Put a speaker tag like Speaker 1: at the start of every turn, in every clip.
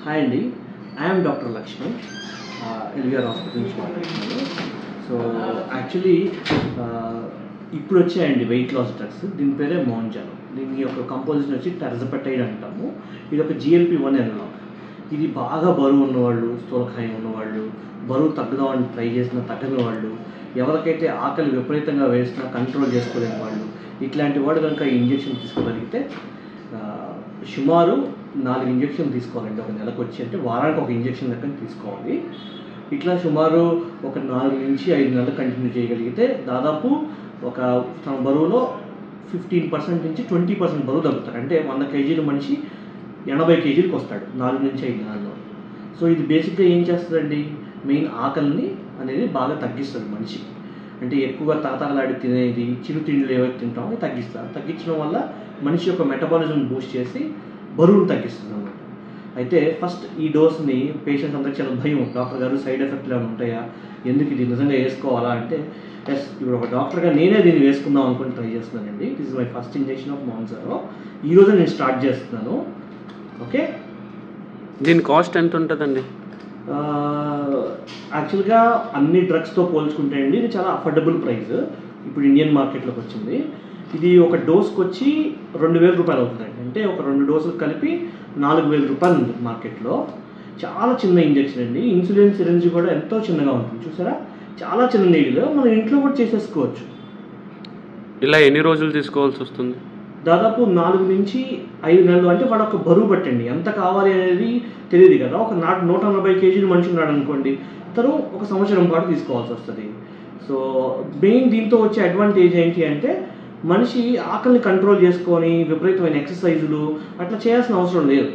Speaker 1: Hi అండి, I'm doctor Lakshman, LVR hospital నుంచి మాట్లాడుతున్నాను. సో యాక్చువల్లీ ఇప్పుడు వచ్చాయండి వెయిట్ లాస్ డ్రగ్స్. దీని పేరే మౌంజాలో. దీని యొక్క కంపోజిషన్ వచ్చి టెర్జపెటైడ్ అంటాము. ఇది ఒక GLP-1 ఎనలాగ్. ఇది బాగా బరువు ఉన్నవాళ్ళు, స్థూలకాయం ఉన్నవాళ్ళు, బరువు తగ్గుదామని ట్రై చేసినా తగ్గని వాళ్ళు, ఎవరికైతే ఆకలి విపరీతంగా వేసినా కంట్రోల్ చేసుకోలేని వాళ్ళు, ఇట్లాంటి వాడు కనుక ఈ ఇంజెక్షన్ తీసుకోగలిగితే సుమారు 4 ఇంజెక్షన్ తీసుకోవాలండి ఒక నెలకు వచ్చి. అంటే వారానికి ఒక ఇంజెక్షన్ దగ్గర తీసుకోవాలి. ఇట్లా సుమారు ఒక 4 నుంచి 5 నెలలు కంటిన్యూ చేయగలిగితే దాదాపు ఒక తన బరువులో 15% నుంచి 20% బరువు తగ్గుతాడు. అంటే 100 కేజీల మనిషి 80 కేజీలకు వస్తాడు 4 నుంచి 5 నెలల్లో. సో ఇది బేసిక్గా ఏం చేస్తుందండి, మెయిన్ ఆకలిని అనేది బాగా తగ్గిస్తుంది మనిషి. అంటే ఎక్కువగా తగతగలాడి తినేది, చిరుతిండ్లు ఏవైతే తింటామో తగ్గిస్తారు. తగ్గించడం వల్ల మనిషి యొక్క మెటబాలిజం బూస్ట్ చేసి బరువును తగ్గిస్తుంది అన్నమాట. అయితే ఫస్ట్ ఈ డోస్ని పేషెంట్స్ అందరికీ చాలా భయం. డాక్టర్ గారు సైడ్ ఎఫెక్ట్లు ఏమైనా ఉంటాయా, ఎందుకు ఇది నిజంగా వేసుకోవాలా అంటే, ఎస్, ఇప్పుడు ఒక డాక్టర్గా నేనే దీన్ని వేసుకుందాం అనుకుని ట్రై చేస్తున్నానండి. This is my first injection of Mounjaro. ఈరోజు నేను స్టార్ట్ చేస్తున్నాను. ఓకే,
Speaker 2: దీని కాస్ట్ ఎంత ఉంటుందండి?
Speaker 1: యాక్చువల్గా అన్ని డ్రగ్స్తో పోల్చుకుంటే అండి ఇది చాలా అఫోర్డబుల్ ప్రైస్. ఇప్పుడు ఇండియన్ మార్కెట్లోకి వచ్చింది. ఇది ఒక డోస్కి వచ్చి 2,000 రూపాయలు అవుతుందండి. అంటే ఒక 2 డోసులు కలిపి 4,000 రూపాయలు ఉంది మార్కెట్లో. చాలా చిన్న ఇంజెక్షన్ అండి. ఇన్సులిన్ సిరంజి కూడా ఎంతో చిన్నగా ఉంటుంది, చూసారా, చాలా చిన్న నీళ్ళు. మనం ఇంట్లో కూడా చేసేసుకోవచ్చు.
Speaker 2: ఇలా ఎన్ని రోజులు తీసుకోవాల్సి వస్తుంది?
Speaker 1: దాదాపు 4 నుంచి 5 నెలలు. అంటే వాడు ఒక బరువు పట్టండి, ఎంత కావాలి అనేది తెలియదు కదా. ఒక 180 కేజీలు మనిషి ఉన్నాడు అనుకోండి, తను ఒక సంవత్సరం పాటు తీసుకోవాల్సి వస్తుంది. సో మెయిన్ దీంతో వచ్చే అడ్వాంటేజ్ ఏంటి అంటే, మనిషి ఆకలిని కంట్రోల్ చేసుకొని విపరీతమైన ఎక్సర్సైజులు అట్లా చేయాల్సిన అవసరం లేదు.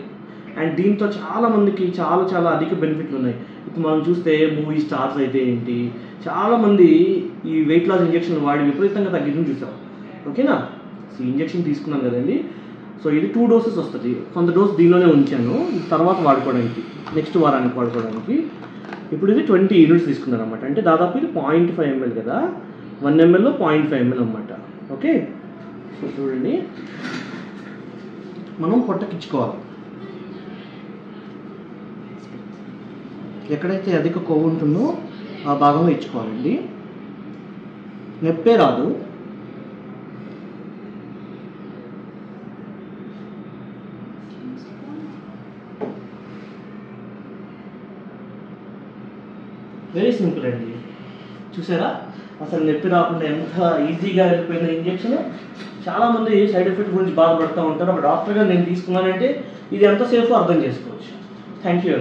Speaker 1: అండ్ దీంతో చాలామందికి చాలా అధిక బెనిఫిట్లు ఉన్నాయి. ఇప్పుడు మనం చూస్తే మూవీ స్టార్స్ అయితే ఏంటి, చాలామంది ఈ వెయిట్ లాస్ ఇంజెక్షన్ వాడి విపరీతంగా తగ్గిందని చూసాం. ఓకేనా, సో ఇంజెక్షన్ తీసుకున్నాం కదండి. సో ఇది 2 డోసెస్ వస్తుంది. కొంత డోస్ దీనిలోనే ఉంచాను, తర్వాత వాడుకోవడానికి, నెక్స్ట్ వారానికి వాడుకోవడానికి. ఇప్పుడు ఇది 20 యూనిట్స్ తీసుకున్నాను అనమాట. అంటే దాదాపు ఇది 0.5 ml కదా, 1 mlలో 0.5 ml అనమాట. ఓకే, సో చూడండి, మనం పొట్టకిచ్చుకోవాలి. ఎక్కడైతే అధిక కొవ్వు ఉంటుందో ఆ భాగంలో ఇచ్చుకోవాలండి. నొప్పే రాదు. వెరీ సింపుల్ అండి, చూసారా, అసలు నొప్పి రాకుండా ఎంత ఈజీగా వెళ్ళిపోయిన ఇంజెక్షన్. చాలామంది సైడ్ ఎఫెక్ట్ గురించి బాధపడుతూ ఉంటారు. ఒక డాక్టర్గా నేను తీసుకున్నానంటే ఇది ఎంత సేఫ్ అర్థం చేసుకోవచ్చు. Thank you.